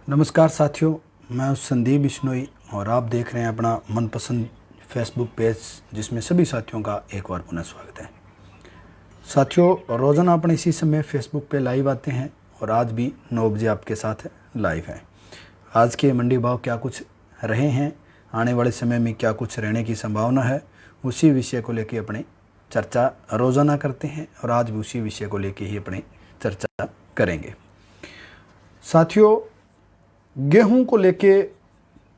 नमस्कार साथियों, मैं संदीप बिश्नोई और आप देख रहे हैं अपना मनपसंद फेसबुक पेज, जिसमें सभी साथियों का एक बार पुनः स्वागत है। साथियों, रोज़ाना अपने इसी समय फेसबुक पे लाइव आते हैं और आज भी 9 बजे आपके साथ लाइव हैं। आज के मंडी भाव क्या कुछ रहे हैं, आने वाले समय में क्या कुछ रहने की संभावना है, उसी विषय को लेकर अपने चर्चा रोज़ाना करते हैं और आज भी उसी विषय को लेकर ही अपने चर्चा करेंगे। साथियों, गेहूं को लेके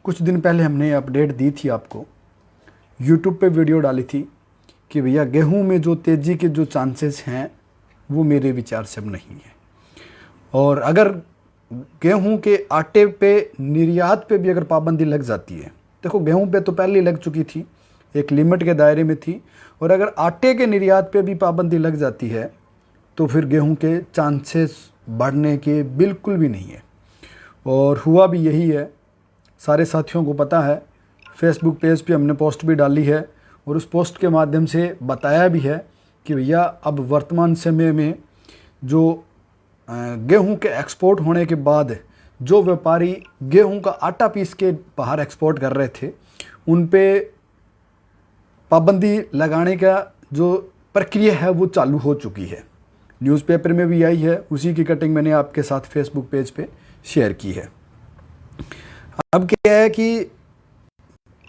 कुछ दिन पहले हमने अपडेट दी थी आपको, यूट्यूब पे वीडियो डाली थी कि भैया गेहूं में जो तेज़ी के जो चांसेस हैं वो मेरे विचार से अब नहीं है। और अगर गेहूं के आटे पे निर्यात पे भी अगर पाबंदी लग जाती है, देखो गेहूं पे तो पहले लग चुकी थी, एक लिमिट के दायरे में थी, और अगर आटे के निर्यात पे भी पाबंदी लग जाती है तो फिर गेहूं के चांसेस बढ़ने के बिल्कुल भी नहीं है। और हुआ भी यही है, सारे साथियों को पता है। फेसबुक पेज पे हमने पोस्ट भी डाली है और उस पोस्ट के माध्यम से बताया भी है कि भैया अब वर्तमान समय में जो गेहूं के एक्सपोर्ट होने के बाद जो व्यापारी गेहूं का आटा पीस के बाहर एक्सपोर्ट कर रहे थे, उन पे पाबंदी लगाने का जो प्रक्रिया है वो चालू हो चुकी है। न्यूज़पेपर में भी आई है, उसी की कटिंग मैंने आपके साथ फेसबुक पेज पे शेयर की है। अब क्या है कि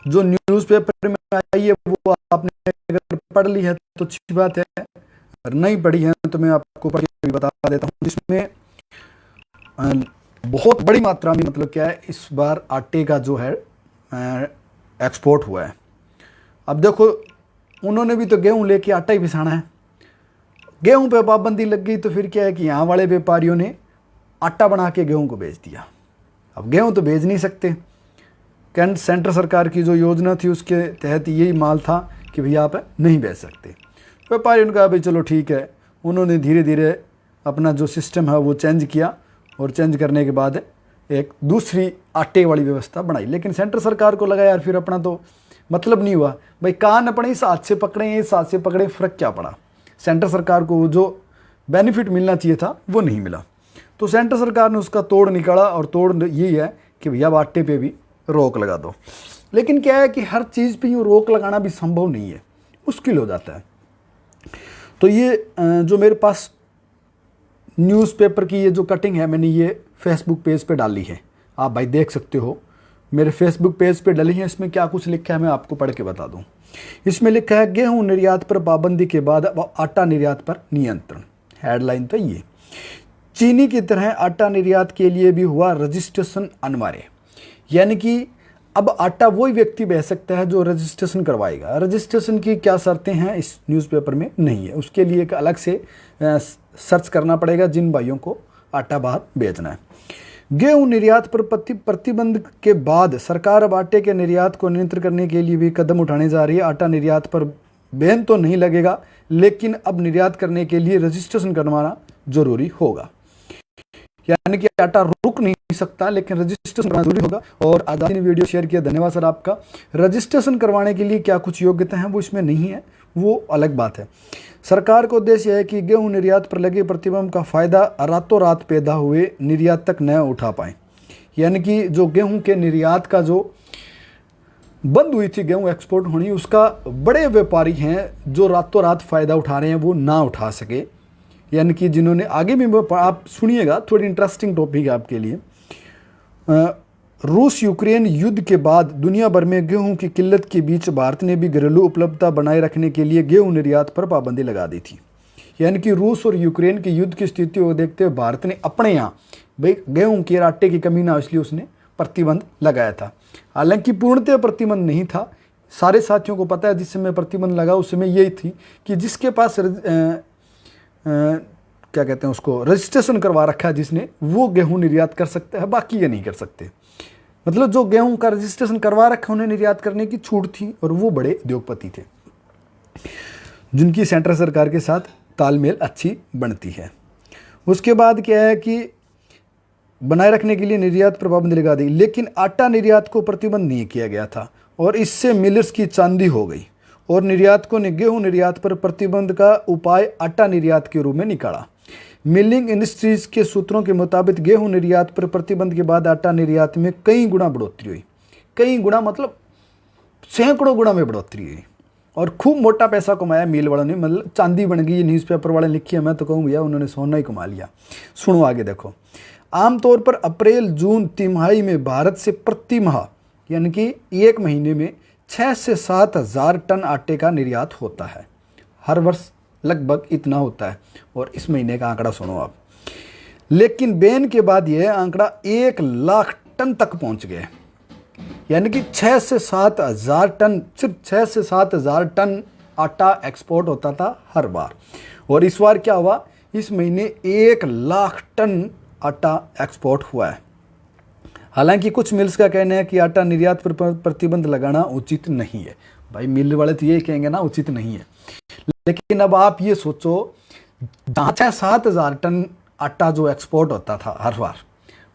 जो न्यूज़पेपर में आई है वो आपने अगर पढ़ ली है तो अच्छी बात है, अगर नहीं पढ़ी है तो मैं आपको पढ़ के बता देता हूँ। जिसमें बहुत बड़ी मात्रा में, मतलब क्या है, इस बार आटे का जो है एक्सपोर्ट हुआ है। अब देखो, उन्होंने भी तो गेहूं लेके आटा ही पिसाना है। गेहूं पे पाबंदी लग गई तो फिर क्या है कि यहाँ वाले व्यापारियों ने आटा बना के गेहूं को बेच दिया। अब गेहूं तो बेच नहीं सकते, कैंट सेंटर सरकार की जो योजना थी उसके तहत यही माल था कि भैया आप नहीं बेच सकते। व्यापारियों ने कहा भाई चलो ठीक है। उन्होंने धीरे धीरे अपना जो सिस्टम है वो चेंज किया और चेंज करने के बाद एक दूसरी आटे वाली व्यवस्था बनाई। लेकिन सेंटर सरकार को लगा यार फिर अपना तो मतलब नहीं हुआ, भाई कान अपने इस हाथ से पकड़े, इस हाथ से पकड़े, फ़र्क क्या पड़ा। सेंटर सरकार को जो बेनिफिट मिलना चाहिए था वो नहीं मिला, तो सेंटर सरकार ने उसका तोड़ निकाला और तोड़ यही है कि भैया आटे पे भी रोक लगा दो। लेकिन क्या है कि हर चीज़ पे यूँ रोक लगाना भी संभव नहीं है, मुश्किल हो जाता है। तो ये जो मेरे पास न्यूज़पेपर की ये जो कटिंग है, मैंने ये फेसबुक पेज पे डाली है, आप भाई देख सकते हो, मेरे फेसबुक पेज पे डली है। इसमें क्या कुछ लिखा है मैं आपको पढ़ के बता दूं। इसमें लिखा है गेहूं निर्यात पर पाबंदी के बाद अब आटा निर्यात पर नियंत्रण। हेडलाइन तो ये, चीनी की तरह आटा निर्यात के लिए भी हुआ रजिस्ट्रेशन अनिवार्य। यानी कि अब आटा वही व्यक्ति बेच सकता है जो रजिस्ट्रेशन करवाएगा। रजिस्ट्रेशन की क्या शर्तें हैं इस न्यूज़पेपर में नहीं है, उसके लिए एक अलग से सर्च करना पड़ेगा जिन भाइयों को आटा बाहर बेचना है। गेहूं निर्यात पर प्रतिबंध के बाद सरकार अब आटे के निर्यात को नियंत्रित करने के लिए भी कदम उठाने जा रही है। आटा निर्यात पर बैन तो नहीं लगेगा, लेकिन अब निर्यात करने के लिए रजिस्ट्रेशन करवाना जरूरी होगा। यानी कि आटा रुक नहीं सकता, लेकिन रजिस्ट्रेशन करना जरूरी होगा। और आजादी ने वीडियो शेयर किया, धन्यवाद सर आपका। रजिस्ट्रेशन करवाने के लिए क्या कुछ योग्यता है वो इसमें नहीं है, वो अलग बात है। सरकार का उद्देश्य है कि गेहूं निर्यात पर लगे प्रतिबंध का फायदा रातों रात पैदा हुए निर्यात तक न उठा पाए। यानी कि जो गेहूं के निर्यात का जो बंद हुई थी गेहूं एक्सपोर्ट होनी, उसका बड़े व्यापारी हैं जो रातों रात फायदा उठा रहे हैं वो ना उठा सके। यानी कि जिन्होंने आगे भी, आप सुनिएगा, थोड़ी इंटरेस्टिंग टॉपिक है आपके लिए। रूस यूक्रेन युद्ध के बाद दुनिया भर में गेहूं की किल्लत के बीच भारत ने भी घरेलू उपलब्धता बनाए रखने के लिए गेहूं निर्यात पर पाबंदी लगा दी थी। यानी कि रूस और यूक्रेन के युद्ध की स्थिति को देखते हुए भारत ने अपने यहाँ भाई गेहूं के आटे की कमी ना हो, इसलिए उसने प्रतिबंध लगाया था। हालांकि पूर्णतः प्रतिबंध नहीं था, सारे साथियों को पता है जिस समय प्रतिबंध लगा उस समय यही थी कि जिसके पास क्या कहते हैं उसको, रजिस्ट्रेशन करवा रखा है जिसने, वो गेहूं निर्यात कर सकता है, बाकी ये नहीं कर सकते। मतलब जो गेहूं का रजिस्ट्रेशन करवा रखा उन्हें निर्यात करने की छूट थी, और वो बड़े उद्योगपति थे जिनकी सेंट्रल सरकार के साथ तालमेल अच्छी बनती है। उसके बाद क्या है कि बनाए रखने के लिए निर्यात पर पाबंदी लगा दी, लेकिन आटा निर्यात को प्रतिबंध नहीं किया गया था और इससे मिलर्स की चांदी हो गई और निर्यातकों ने गेहूं निर्यात पर प्रतिबंध का उपाय आटा निर्यात के रूप में निकाला। मिलिंग इंडस्ट्रीज के सूत्रों के मुताबिक गेहूं निर्यात पर प्रतिबंध के बाद आटा निर्यात में कई गुना बढ़ोतरी हुई। कई गुना मतलब सैकड़ों गुना में बढ़ोतरी हुई और खूब मोटा पैसा कमाया मिल वालों ने, मतलब चांदी बन गई। ये न्यूज़पेपर वाले लिखी है, मैं तो कहूँ भैया उन्होंने सोना ही कमा लिया। सुनो आगे देखो। आमतौर पर अप्रैल जून तिमाही में भारत से प्रति माह यानी कि एक महीने में 6 से 7 हज़ार टन आटे का निर्यात होता है। हर वर्ष लगभग इतना होता है। और इस महीने का आंकड़ा सुनो आप। लेकिन बैन के बाद यह आंकड़ा 1 लाख टन तक पहुंच गया, यानी कि 6 से 7 हज़ार टन, सिर्फ 6 से 7 हज़ार टन आटा एक्सपोर्ट होता था हर बार। और इस बार क्या हुआ, इस महीने 1 लाख टन आटा एक्सपोर्ट हुआ है। हालांकि कुछ मिल्स का कहना है कि आटा निर्यात पर प्रतिबंध लगाना उचित नहीं है। भाई मिल वाले तो यही कहेंगे ना, उचित नहीं है। लेकिन अब आप ये सोचो, 6-7 हज़ार टन आटा जो एक्सपोर्ट होता था हर बार,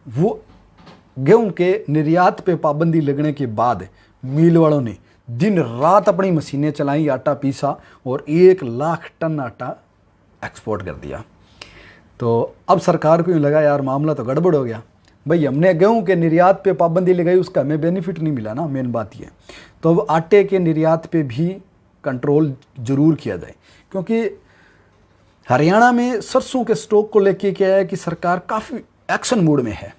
वो गेहूं के निर्यात पे पाबंदी लगने के बाद मिल वालों ने दिन रात अपनी मशीनें चलाई, आटा पीसा और 1 लाख टन आटा एक्सपोर्ट कर दिया। तो अब सरकार को यूँ लगा यार मामला तो गड़बड़ हो गया। भाई हमने गेहूं के निर्यात पे पाबंदी लगाई, उसका हमें बेनिफिट नहीं मिला ना, मेन बात ये। तो अब आटे के निर्यात पे भी कंट्रोल जरूर किया जाए, क्योंकि हरियाणा में सरसों के स्टॉक को लेके क्या है कि सरकार काफ़ी एक्शन मूड में है,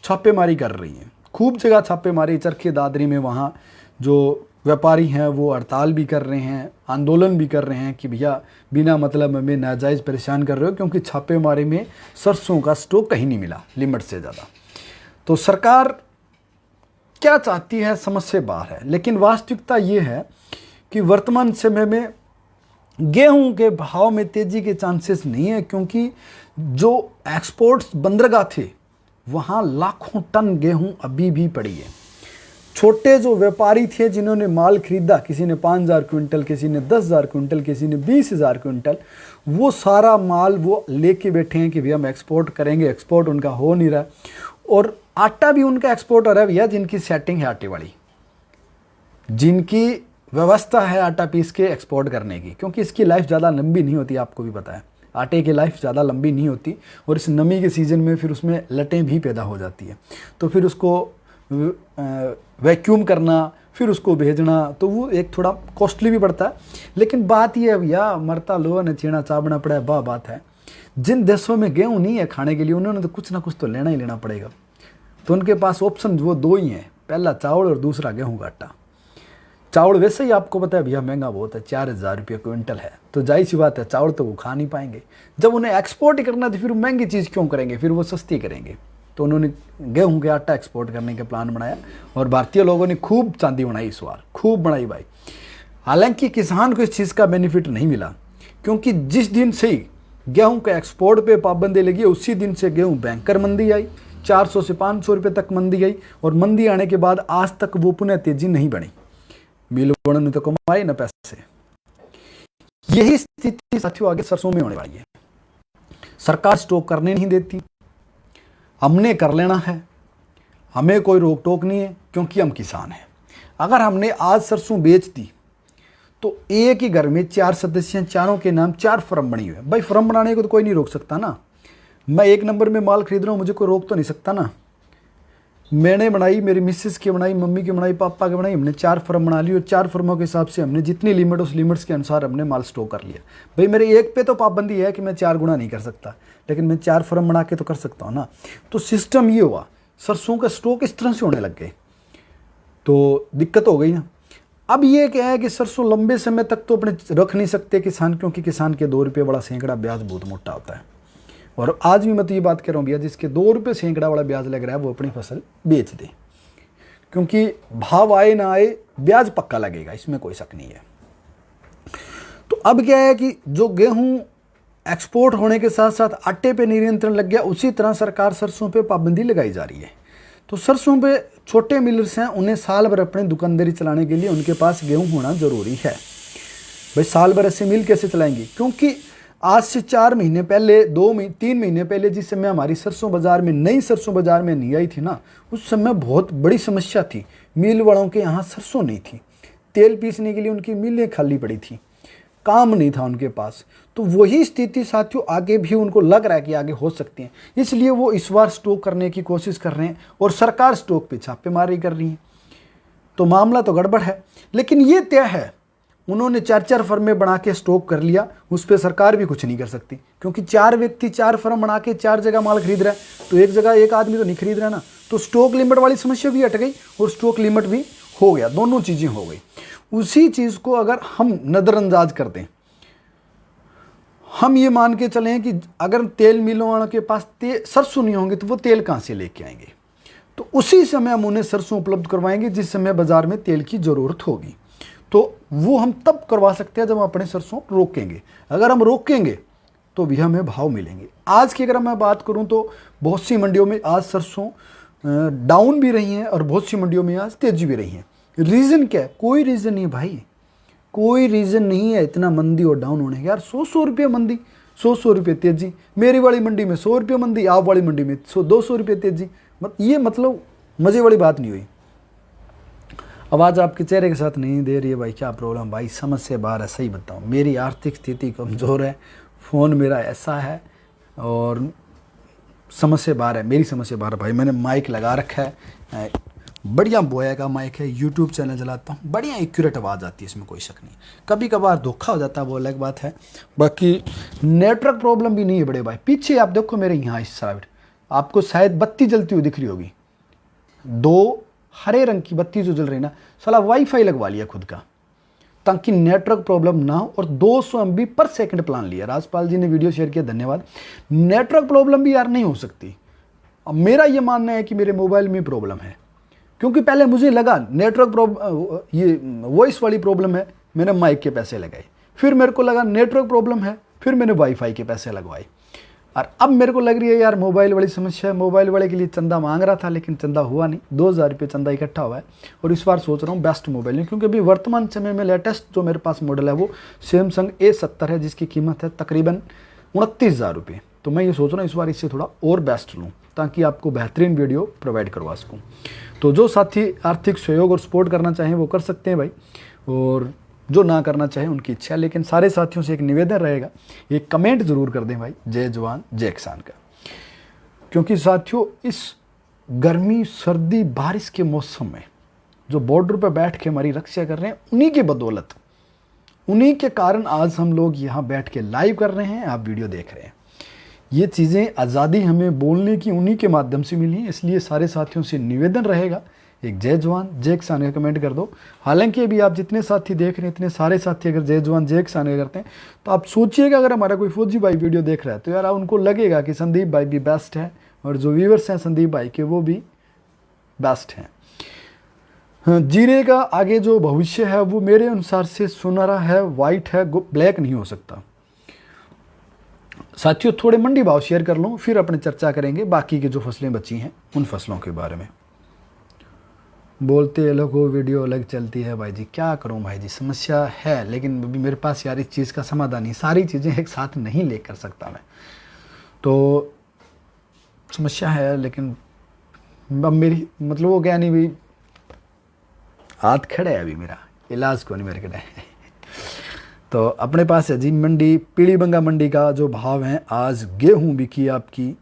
छापेमारी कर रही है। खूब जगह छापेमारी, चरखी दादरी में वहाँ जो व्यापारी हैं वो हड़ताल भी कर रहे हैं, आंदोलन भी कर रहे हैं कि भैया बिना मतलब हमें नाजायज़ परेशान कर रहे हो, क्योंकि छापेमारी में सरसों का स्टॉक कहीं नहीं मिला लिमिट से ज़्यादा। तो सरकार क्या चाहती है समझ से बाहर है। लेकिन वास्तविकता ये है कि वर्तमान समय में गेहूं के भाव में तेज़ी के चांसेस नहीं है, क्योंकि जो एक्सपोर्ट्स बंदरगाह थे वहाँ लाखों टन गेहूं अभी भी पड़ी है। छोटे जो व्यापारी थे जिन्होंने माल खरीदा, किसी ने 5,000 क्विंटल, किसी ने 10,000 क्विंटल, किसी ने 20,000 क्विंटल, वो सारा माल वो लेके बैठे हैं कि भैया हम एक्सपोर्ट करेंगे। एक्सपोर्ट उनका हो नहीं रहा। और आटा भी उनका एक्सपोर्ट हो रहा है भैया जिनकी सेटिंग है आटे वाली, जिनकी व्यवस्था है आटा पीस के एक्सपोर्ट करने की, क्योंकि इसकी लाइफ ज़्यादा लंबी नहीं होती, आपको भी पता है आटे की लाइफ ज़्यादा लंबी नहीं होती। और इस नमी के सीज़न में फिर उसमें लटें भी पैदा हो जाती है, तो फिर उसको वैक्यूम करना, फिर उसको भेजना, तो वो एक थोड़ा कॉस्टली भी पड़ता है। लेकिन बात ये है भैया, मरता लोहा ने छीना चाबना पड़ा है, बात है। जिन देशों में गेहूँ नहीं है खाने के लिए, उन्होंने तो कुछ ना कुछ तो लेना ही लेना पड़ेगा। तो उनके पास ऑप्शन वो 2 ही हैं, पहला चावल और दूसरा गेहूँ का आटा। चावल वैसे ही आपको पता है भैया महंगा बहुत है, 4,000 रुपये क्विंटल है, तो जाहिर सी बात है चावल तो वो खा नहीं पाएंगे। जब उन्हें एक्सपोर्ट ही करना तो फिर महंगी चीज़ क्यों करेंगे, फिर वो सस्ती करेंगे। तो उन्होंने गेहूं के आटा एक्सपोर्ट करने का प्लान बनाया और भारतीय लोगों ने खूब चांदी बनाई, इस बार खूब बनाई भाई। हालांकि किसान को इस चीज़ का बेनिफिट नहीं मिला, क्योंकि जिस दिन से ही गेहूं के एक्सपोर्ट पे पाबंदी लगी उसी दिन से गेहूं बैंकर मंदी आई, 400 से 500 रुपये तक मंदी आई। और मंदी आने के बाद आज तक वो पुनः तेजी नहीं बनी। मिल वालों ने तो कमाए ना पैसे। यही स्थिति साथियों आगे सरसों में होने वाली है। सरकार स्टॉक करने नहीं देती, हमने कर लेना है, हमें कोई रोक टोक नहीं है, क्योंकि हम किसान हैं। अगर हमने आज सरसों बेच दी तो एक ही घर में 4 सदस्य हैं, चारों के नाम 4 फर्म बनी हुई है। भाई फर्म बनाने को तो कोई नहीं रोक सकता ना। मैं 1 नंबर में माल खरीद रहा हूँ, मुझे कोई रोक तो नहीं सकता ना। मैंने बनाई, मेरी मिसेस की बनाई, मम्मी की बनाई, पापा की बनाई, हमने 4 फर्म बना ली और 4 फर्मों के हिसाब से हमने जितनी लिमिट उस लिमिट्स के अनुसार हमने माल स्टॉक कर लिया। भाई मेरे एक पे तो पाबंदी है कि मैं 4 गुना नहीं कर सकता, लेकिन मैं 4 फर्म बना के तो कर सकता हूँ ना। तो सिस्टम ये हुआ, सरसों का स्टॉक इस तरह से होने लग गए, तो दिक्कत हो गई ना। अब ये क्या है कि सरसों लंबे समय तक तो अपने रख नहीं सकते किसान, क्योंकि किसान के 2 रुपये वाला सैकड़ा ब्याज बहुत मोटा होता है। और आज भी मैं तो ये बात कर रहा हूँ भैया, जिसके 2 रुपये सैकड़ा वाला ब्याज लग रहा है वो अपनी फसल बेच दे, क्योंकि भाव आए ना आए ब्याज पक्का लगेगा, इसमें कोई शक नहीं है। तो अब क्या है कि जो गेहूं एक्सपोर्ट होने के साथ साथ आटे पे नियंत्रण लग गया, उसी तरह सरकार सरसों पे पाबंदी लगाई जा रही है। तो सरसों पे छोटे मिलर्स हैं, उन्हें साल भर अपनी दुकानदारी चलाने के लिए उनके पास गेहूं होना जरूरी है। भाई साल भर ऐसे मिल कैसे चलाएंगे, क्योंकि आज से 4 महीने पहले, 3 महीने पहले जिस समय हमारी सरसों बाजार में, नई सरसों बाजार में नहीं आई थी ना, उस समय बहुत बड़ी समस्या थी। मिल वालों के यहाँ सरसों नहीं थी, तेल पीसने के लिए उनकी मिलें खाली पड़ी थी। काम नहीं था उनके पास। तो वही स्थिति साथियों आगे भी उनको लग रहा है कि आगे हो सकती है, इसलिए वो इस बार स्टॉक करने की कोशिश कर रहे हैं और सरकार स्टॉक पे छापेमारी कर रही है। तो मामला तो गड़बड़ है, लेकिन ये तय है उन्होंने 4-4 फर्में बना के स्टॉक कर लिया, उस पर सरकार भी कुछ नहीं कर सकती, क्योंकि 4 व्यक्ति 4 फर्म बना के 4 जगह माल खरीद रहा है, तो एक जगह एक आदमी तो नहीं खरीद रहा ना। तो स्टॉक लिमिट वाली समस्या भी हट गई और स्टॉक लिमिट भी हो गया, दोनों चीज़ें हो गई। उसी चीज़ को अगर हम नज़रअंदाज कर दें, हम ये मान के चलें कि अगर तेल मिलों वालों के पास सरसों नहीं होंगे तो वो तेल कहाँ से लेके आएंगे, तो उसी समय हम उन्हें सरसों उपलब्ध करवाएंगे जिस समय बाजार में तेल की ज़रूरत होगी। तो वो हम तब करवा सकते हैं जब हम अपने सरसों रोकेंगे। अगर हम रोकेंगे तो भी हमें भाव मिलेंगे। आज की अगर मैं बात करूं तो बहुत सी मंडियों में आज सरसों डाउन भी रही हैं और बहुत सी मंडियों में आज तेजी भी रही हैं। रीज़न क्या है? कोई रीज़न नहीं भाई, कोई रीज़न नहीं है इतना मंदी और डाउन होने का। यार 100 रुपये मंदी, 100 रुपये तेजी, मेरी वाली मंडी में 100 रुपये मंदी, आप वाली मंडी में 200 रुपये तेजी, ये मतलब मज़े वाली बात नहीं हुई। आवाज़ आपके चेहरे के साथ नहीं दे रही है भाई, क्या प्रॉब्लम भाई? समझ से बाहर है, सही बताऊँ। मेरी आर्थिक स्थिति कमज़ोर है, फ़ोन मेरा ऐसा है और समझ से बाहर है, मेरी समझ से बाहर है भाई। मैंने माइक लगा रखा है, बढ़िया बोया का माइक है, यूट्यूब चैनल चलाता हूँ, बढ़िया एक्यूरेट आवाज़ आती है, इसमें कोई शक नहीं। कभी कभार धोखा हो जाता है, वो अलग बात है। बाकी नेटवर्क प्रॉब्लम भी नहीं है बड़े भाई। पीछे आप देखो मेरे यहाँ इस साइड आपको शायद बत्ती जलती हुई दिख रही होगी, 2 हरे रंग की बत्ती जो जल रही ना, साला वाईफाई लगवा लिया खुद का ताकि नेटवर्क प्रॉब्लम ना हो, और 200 MB पर सेकंड प्लान लिया। राजपाल जी ने वीडियो शेयर किया, धन्यवाद। नेटवर्क प्रॉब्लम भी यार नहीं हो सकती। अब मेरा ये मानना है कि मेरे मोबाइल में प्रॉब्लम है, क्योंकि पहले मुझे लगा नेटवर्क ये वॉइस वाली प्रॉब्लम है, मैंने माइक के पैसे लगाए, फिर मेरे को लगा नेटवर्क प्रॉब्लम है, फिर मैंने वाईफाई के पैसे लगवाए, और अब मेरे को लग रही है यार मोबाइल वाली समस्या है। मोबाइल वाले के लिए चंदा मांग रहा था लेकिन चंदा हुआ नहीं, 2000 रुपये चंदा इकट्ठा हुआ है, और इस बार सोच रहा हूँ बेस्ट मोबाइल नहीं, क्योंकि अभी वर्तमान समय में लेटेस्ट जो मेरे पास मॉडल है वो सैमसंग A70 है, जिसकी कीमत है तकरीबन 29,000 रुपये। तो मैं ये सोच रहा हूँ इस बार इससे थोड़ा और बेस्ट लूँ ताकि आपको बेहतरीन वीडियो प्रोवाइड करवा सकूँ। तो जो साथी आर्थिक सहयोग और सपोर्ट करना चाहें वो कर सकते हैं भाई, और जो ना करना चाहे उनकी इच्छा। लेकिन सारे साथियों से एक निवेदन रहेगा, एक कमेंट जरूर कर दें भाई, जय जवान जय किसान का। क्योंकि साथियों इस गर्मी सर्दी बारिश के मौसम में जो बॉर्डर पर बैठ के हमारी रक्षा कर रहे हैं, उन्हीं की बदौलत, उन्हीं के कारण आज हम लोग यहाँ बैठ के लाइव कर रहे हैं, आप वीडियो देख रहे हैं। ये चीज़ें आज़ादी हमें बोलने की उन्हीं के माध्यम से मिली है। इसलिए सारे साथियों से निवेदन रहेगा, एक जय जवान जय किसान का कमेंट कर दो। हालांकि अभी आप जितने साथी देख रहे हैं, इतने सारे साथी अगर जय जवान जय किसान का करते हैं तो आप सोचिएगा, अगर हमारा कोई फौजी भाई वीडियो देख रहा है तो यार उनको लगेगा कि संदीप भाई भी बेस्ट है, और जो व्यूवर्स हैं संदीप भाई के वो भी बेस्ट हैं। हाँ, जीरे का आगे जो भविष्य है वो मेरे अनुसार से सुनहरा है, वाइट है, ब्लैक नहीं हो सकता। साथियों थोड़े मंडी भाव शेयर कर लूँ, फिर अपने चर्चा करेंगे बाकी की जो फसलें बची हैं उन फसलों के बारे में। बोलते अलग हो, वीडियो अलग चलती है भाई जी, क्या करूं भाई जी, समस्या है। लेकिन अभी मेरे पास यार इस चीज़ का समाधान नहीं, सारी चीज़ें एक साथ नहीं लेकर सकता मैं, तो समस्या है। लेकिन अब मेरी मतलब वो क्या नहीं भाई, हाथ खड़े है अभी, मेरा इलाज को नहीं मेरे खड़े है। तो अपने पास है जी मंडी, पीलीबंगा मंडी का जो भाव है, आज गेहूँ बिकी आपकी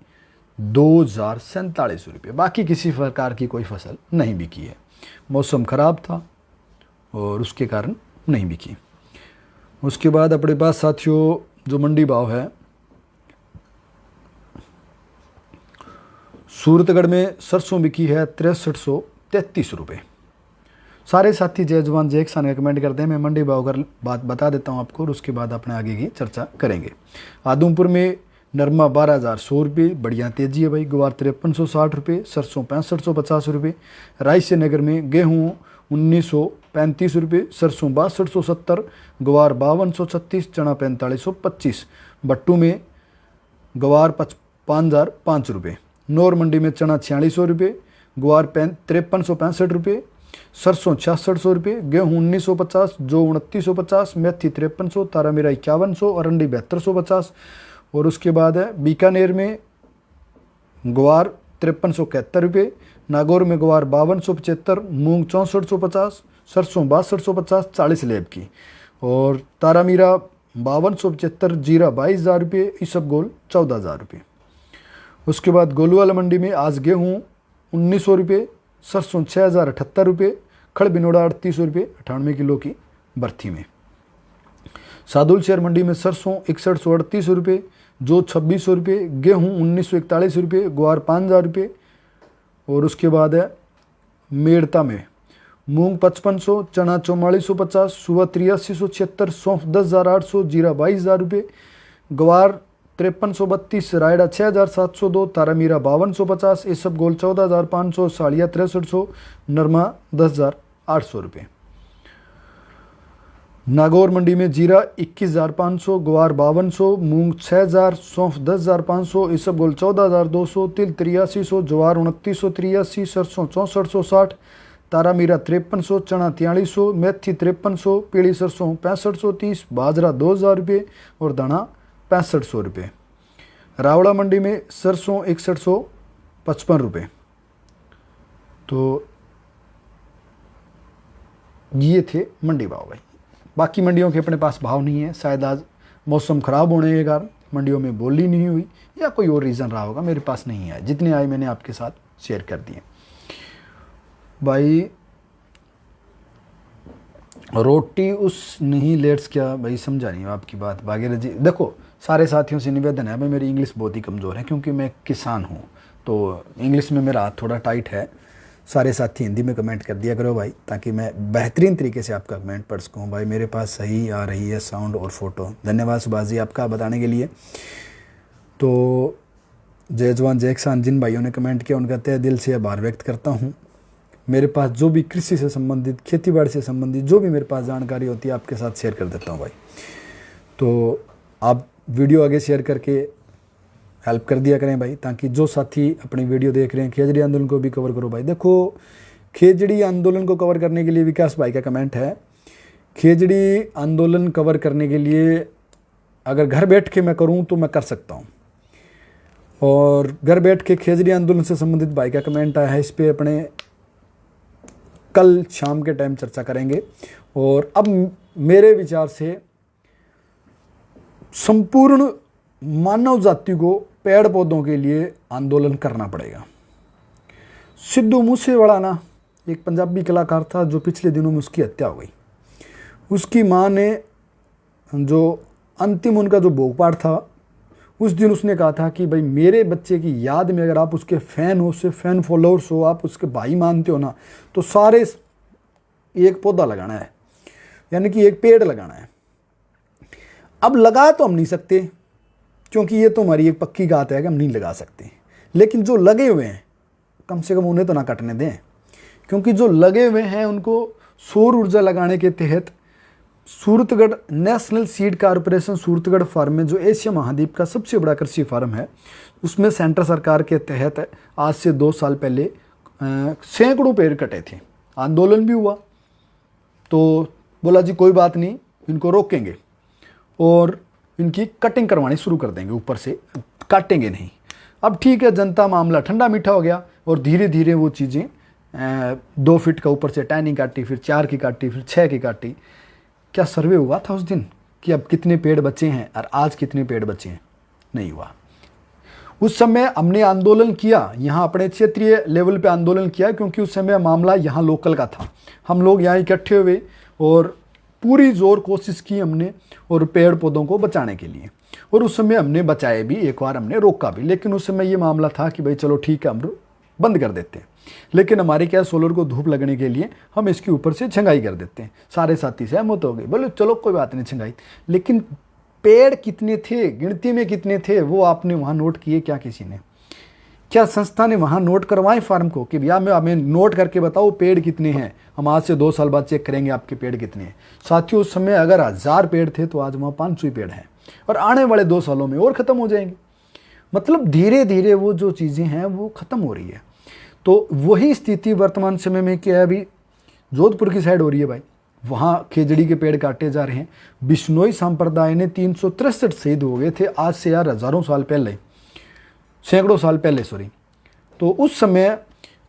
2047 रुपये, बाकी किसी प्रकार की कोई फसल नहीं बिकी है। मौसम ख़राब था और उसके कारण नहीं बिकी। उसके बाद अपने पास साथियों जो मंडी भाव है, सूरतगढ़ में सरसों बिकी है 6333 रुपये। सारे साथी जय जवान जय किसान का कमेंट करते हैं, मैं मंडी भाव का बात बता देता हूँ आपको और उसके बाद अपने आगे की चर्चा करेंगे। आदमपुर में नरमा 12,100 रुपये, बढ़िया तेजी है भाई। गुवार 5360 रुपये, सरसों 6550 रुपये। रायसे नगर में गेहूँ 1935 रुपये, सरसों 6270, गुवार 5236, चना 4525। भट्टू में गुवार 5005 रुपये। नौर मंडी में चना 4600 रुपये, गुवार 5365 रुपये, सरसों 6600 रुपये, गेहूँ 1950, जौ 2950, मेथी 5300, तारामीरा 5100, अरंडी 7250। और उसके बाद है बीकानेर में ग्वार 5371 रुपये, नागौर में ग्वार 5275, मूंग 6450, सरसों 6250, 40 लेब की। और तारामीरा 5275, जीरा 22,000 रुपये, इसबगोल 14,000 रुपये। उसके बाद गोलूवाला मंडी में आज गेहूँ 1900 रुपये, सरसों 6,078 रुपये, खड़ बिनोड़ा 3800 रुपये 98 किलो की बर्थी में। सादुल शहर मंडी में सरसों 6138 रुपये, जो 2600 रुपये, गेहूँ 1941 रुपये, ग्वार 5000 रुपये। और उसके बाद है मेड़ता में मूंग 5500, चना 4450, सुबह 8376, सौंफ 10,800, जीरा 22,000 रुपये, गवार 5332, रायडा 6702, तारामीरा 5250, इसबगोल 14,500, साड़िया 6300, नरमा 10,800 रुपये। नागौर मंडी में जीरा 21,500, ग्वार 5200, मूंग 6,000, सौंफ 10,500, इसबगोल 14,200, तिल 8300, ज्वार 2983, सरसों 6460, तारामीरा 5300, चना 4300, मेथी 5300, पीली सरसों 6530, बाजरा 2,000 रुपये और दाना 6500 रुपये। रावड़ा मंडी में सरसों 6155 रुपये। तो ये थे मंडी भाव भाई। बाकी मंडियों के अपने पास भाव नहीं है, शायद आज मौसम ख़राब होने के कारण मंडियों में बोली नहीं हुई या कोई और रीज़न रहा होगा, मेरे पास नहीं है। जितने आए मैंने आपके साथ शेयर कर दिए भाई। रोटी उस नहीं लेट्स क्या भाई, समझा नहीं आपकी बात बागेरा जी। देखो सारे साथियों से निवेदन है भाई, मेरी इंग्लिश बहुत ही कमज़ोर है क्योंकि मैं किसान हूँ, तो इंग्लिश में मेरा हाथ थोड़ा टाइट है। सारे साथी हिंदी में कमेंट कर दिया करो भाई, ताकि मैं बेहतरीन तरीके से आपका कमेंट पढ़ सकूँ भाई। मेरे पास सही आ रही है साउंड और फ़ोटो। धन्यवाद सुभाष जी आपका बताने के लिए। तो जय जवान जय किसान जिन भाइयों ने कमेंट किया उनका तहे दिल से आभार व्यक्त करता हूँ। मेरे पास जो भी कृषि से संबंधित, खेती बाड़ी से संबंधित जो भी मेरे पास जानकारी होती है आपके साथ शेयर कर देता हूँ भाई। तो आप वीडियो आगे शेयर करके हेल्प कर दिया करें भाई, ताकि जो साथी अपनी वीडियो देख रहे हैं खेजड़ी आंदोलन को भी कवर करो भाई। देखो खेजड़ी आंदोलन को कवर करने के लिए विकास भाई का कमेंट है, खेजड़ी आंदोलन कवर करने के लिए अगर घर बैठ के मैं करूं तो मैं कर सकता हूं। और घर बैठ के खेजड़ी आंदोलन से संबंधित भाई का कमेंट आया है, इस पर अपने कल शाम के टाइम चर्चा करेंगे। और अब मेरे विचार से संपूर्ण मानव जाति को पेड़ पौधों के लिए आंदोलन करना पड़ेगा। सिद्धू मूसेवाला ना एक पंजाबी कलाकार था जो पिछले दिनों में उसकी हत्या हो गई। उसकी माँ ने जो अंतिम उनका जो भोग पाठ था उस दिन उसने कहा था कि भाई मेरे बच्चे की याद में अगर आप उसके फ़ैन हो, उससे फ़ैन फॉलोअर्स हो, आप उसके भाई मानते हो ना, तो सारे एक पौधा लगाना है, यानी कि एक पेड़ लगाना है। अब लगा तो हम नहीं सकते क्योंकि ये तो हमारी एक पक्की बात है कि हम नहीं लगा सकते, लेकिन जो लगे हुए हैं कम से कम उन्हें तो ना कटने दें, क्योंकि जो लगे हुए हैं उनको सौर ऊर्जा लगाने के तहत Suratgarh National Seed Corporation Suratgarh farm में, जो एशिया महाद्वीप का सबसे बड़ा कृषि फार्म है, उसमें सेंटर सरकार के तहत आज से 2 साल पहले सैकड़ों पेड़ कटे थे। आंदोलन भी हुआ तो बोला जी कोई बात नहीं, इनको रोकेंगे और इनकी कटिंग करवानी शुरू कर देंगे, ऊपर से काटेंगे नहीं। अब ठीक है, जनता मामला ठंडा मीठा हो गया और धीरे धीरे वो चीज़ें 2 फीट का ऊपर से टहनी काटी, फिर 4 की काटी, फिर 6 की काटी। क्या सर्वे हुआ था उस दिन कि अब कितने पेड़ बचे हैं और आज कितने पेड़ बचे हैं? नहीं हुआ। उस समय हमने आंदोलन किया, यहाँ अपने क्षेत्रीय लेवल पे आंदोलन किया, क्योंकि उस समय मामला यहाँ लोकल का था। हम लोग यहाँ इकट्ठे हुए और पूरी जोर कोशिश की हमने और पेड़ पौधों को बचाने के लिए, और उस समय हमने बचाए भी, एक बार हमने रोका भी। लेकिन उस समय ये मामला था कि भाई चलो ठीक है हम बंद कर देते हैं, लेकिन हमारे क्या सोलर को धूप लगने के लिए हम इसके ऊपर से छंगाई कर देते हैं। सारे साथी सहमत हो गए, बोले चलो कोई बात नहीं छंगाई। लेकिन पेड़ कितने थे, गिनती में कितने थे, वो आपने वहाँ नोट किए क्या? किसी ने क्या संस्था ने वहाँ नोट करवाए फार्म को कि भैया मैं हमें नोट करके बताओ पेड़ कितने हैं, हम आज से 2 साल बाद चेक करेंगे आपके पेड़ कितने हैं। साथियों उस समय अगर 1000 पेड़ थे तो आज वहाँ 500 ही पेड़ हैं, और आने वाले 2 सालों में और ख़त्म हो जाएंगे। मतलब धीरे धीरे वो जो चीज़ें हैं वो ख़त्म हो रही है। तो वही स्थिति वर्तमान समय में क्या है, अभी जोधपुर की साइड हो रही है भाई, वहाँ खेजड़ी के पेड़ काटे जा रहे हैं। बिश्नोई संप्रदाय ने 363 शहीद हो गए थे आज से यार हज़ारों साल पहले, सैकड़ों साल पहले सॉरी। तो उस समय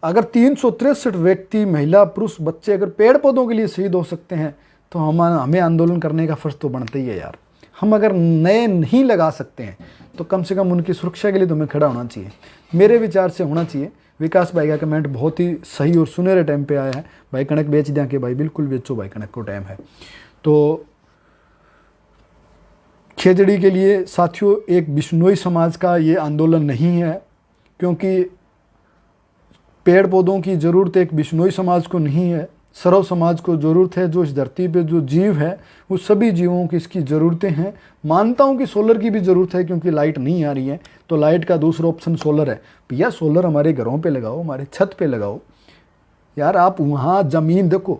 अगर 363 व्यक्ति, महिला पुरुष बच्चे अगर पेड़ पौधों के लिए शहीद हो सकते हैं, तो हमें आंदोलन करने का फ़र्ज़ तो बनता ही है यार। हम अगर नए नहीं लगा सकते हैं तो कम से कम उनकी सुरक्षा के लिए तो हमें खड़ा होना चाहिए। मेरे विचार से होना चाहिए। विकास भाई का कमेंट बहुत ही सही और सुनहरे टाइम पे आया है। भाई कणक बेच दें कि भाई बिल्कुल बेचो भाई, कणक को टाइम है। तो खेजड़ी के लिए साथियों एक बिश्नोई समाज का ये आंदोलन नहीं है, क्योंकि पेड़ पौधों की ज़रूरत एक बिश्नोई समाज को नहीं है, सर्व समाज को ज़रूरत है। जो इस धरती पे जो जीव है वो सभी जीवों की इसकी ज़रूरतें हैं। मानता हूँ कि सोलर की भी ज़रूरत है, क्योंकि लाइट नहीं आ रही है, तो लाइट का दूसरा ऑप्शन सोलर है। भैया सोलर हमारे घरों पे लगाओ, हमारे छत पे लगाओ यार। आप वहाँ ज़मीन देखो,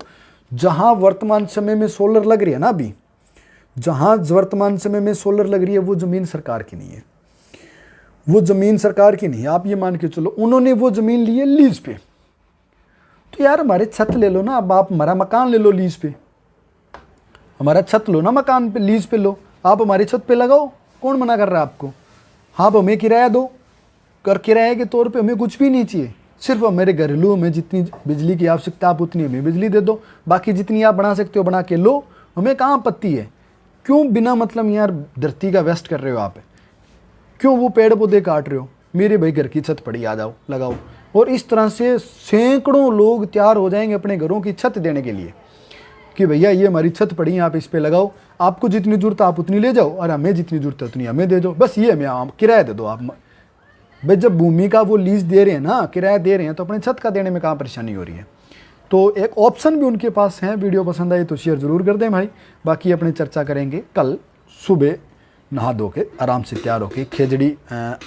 जहाँ वर्तमान समय में सोलर लग रही है ना, अभी जहाँ वर्तमान समय में सोलर लग रही है वो ज़मीन सरकार की नहीं है, वो ज़मीन सरकार की नहीं है। आप ये मान के चलो उन्होंने वो ज़मीन ली है लीज पे। तो यार हमारे छत ले लो ना, अब आप हमारा मकान ले लो लीज पे, हमारा छत लो ना, मकान पे लीज पे लो, आप हमारी छत पे लगाओ, कौन मना कर रहा है आपको। आप हमें किराया दो, कर किराए के तौर पे हमें कुछ भी नहीं चाहिए, सिर्फ मेरे घरेलू में जितनी बिजली की आवश्यकता आप उतनी हमें बिजली दे दो, बाकी जितनी आप बना सकते हो बना के लो, हमें कहाँ आपत्ति है। क्यों बिना मतलब यार धरती का वेस्ट कर रहे हो आप, क्यों वो पेड़ पौधे काट रहे हो। मेरे भाई घर की छत पड़ी, आ जाओ लगाओ। और इस तरह से सैकड़ों लोग तैयार हो जाएंगे अपने घरों की छत देने के लिए कि भैया ये हमारी छत पड़ी है, आप इस पे लगाओ, आपको जितनी जरूरत आप उतनी ले जाओ और हमें जितनी जरूरत है उतनी हमें दे दो, बस ये हमें आप किराया दे दो। आप भाई जब भूमि का वो लीज दे रहे हैं ना, किराया दे रहे हैं, तो अपने छत का देने में कहाँ परेशानी हो रही है। तो एक ऑप्शन भी उनके पास है। वीडियो पसंद आई तो शेयर ज़रूर कर दें भाई। बाकी अपने चर्चा करेंगे कल सुबह नहा धो के आराम से तैयार होके, खेजड़ी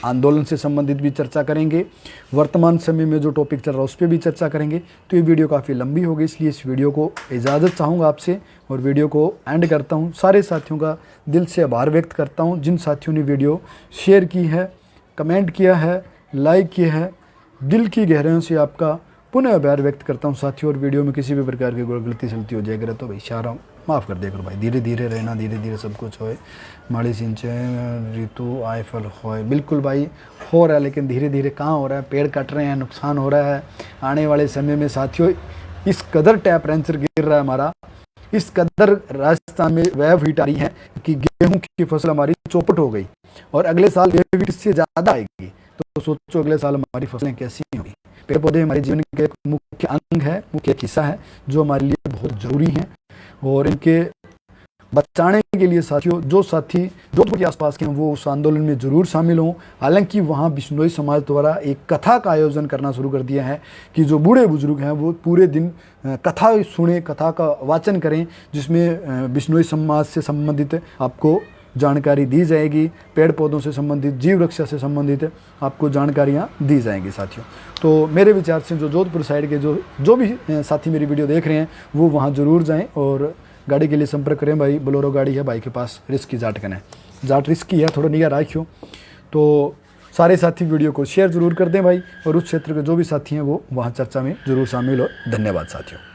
आंदोलन से संबंधित भी चर्चा करेंगे, वर्तमान समय में जो टॉपिक चल रहा है उस पर भी चर्चा करेंगे। तो ये वीडियो काफ़ी लंबी हो गई, इसलिए इस वीडियो को इजाज़त चाहूँगा आपसे और वीडियो को एंड करता हूँ। सारे साथियों का दिल से आभार व्यक्त करता हूँ, जिन साथियों ने वीडियो शेयर की है, कमेंट किया है, लाइक किया है, दिल की गहराइयों से आपका पुनः आभार व्यक्त करता हूँ साथियों। और वीडियो में किसी भी प्रकार की गलती सलती हो जाए करे तो भाई इशारा माफ़ कर दिया करो भाई। धीरे धीरे रहना, धीरे धीरे सब कुछ होए, माड़ी सिंचे ऋतु आय फल होए। बिल्कुल भाई हो रहा है, लेकिन धीरे धीरे कहाँ हो रहा है, पेड़ कट रहे हैं, नुकसान हो रहा है। आने वाले समय में साथियों इस कदर टेम्परेचर गिर रहा है हमारा, इस कदर राजस्थान में वेव हीट आ रही है कि गेहूँ की फसल हमारी चौपट हो गई और अगले साल वेव हीट से ज़्यादा आएगी। तो सोचो अगले साल हमारी फसलें कैसी होंगी। पेड़ पौधे हमारे जीवन के एक मुख्य अंग है, मुख्य हिस्सा है, जो हमारे लिए बहुत ज़रूरी है। और इनके बचाने के लिए साथियों जो साथी जोधपुर के आसपास के हैं वो उस आंदोलन में ज़रूर शामिल हों। हालांकि वहाँ बिश्नोई समाज द्वारा एक कथा का आयोजन करना शुरू कर दिया है कि जो बूढ़े बुजुर्ग हैं वो पूरे दिन कथा सुने, कथा का वाचन करें, जिसमें बिश्नोई समाज से संबंधित आपको जानकारी दी जाएगी, पेड़ पौधों से संबंधित, जीव रक्षा से संबंधित आपको जानकारियाँ दी जाएंगी साथियों। तो मेरे विचार से जो जोधपुर साइड के जो भी साथी मेरी वीडियो देख रहे हैं वो वहाँ ज़रूर जाएं और गाड़ी के लिए संपर्क करें भाई। बोलेरो गाड़ी है भाई के पास, रिस्क की जाट करें, जाट रिस्क की है, थोड़ा निगाह रखियो। तो सारे साथी वीडियो को शेयर ज़रूर कर दें भाई, और उस क्षेत्र के जो भी साथी हैं वो वहाँ चर्चा में ज़रूर शामिल हो। धन्यवाद साथियों।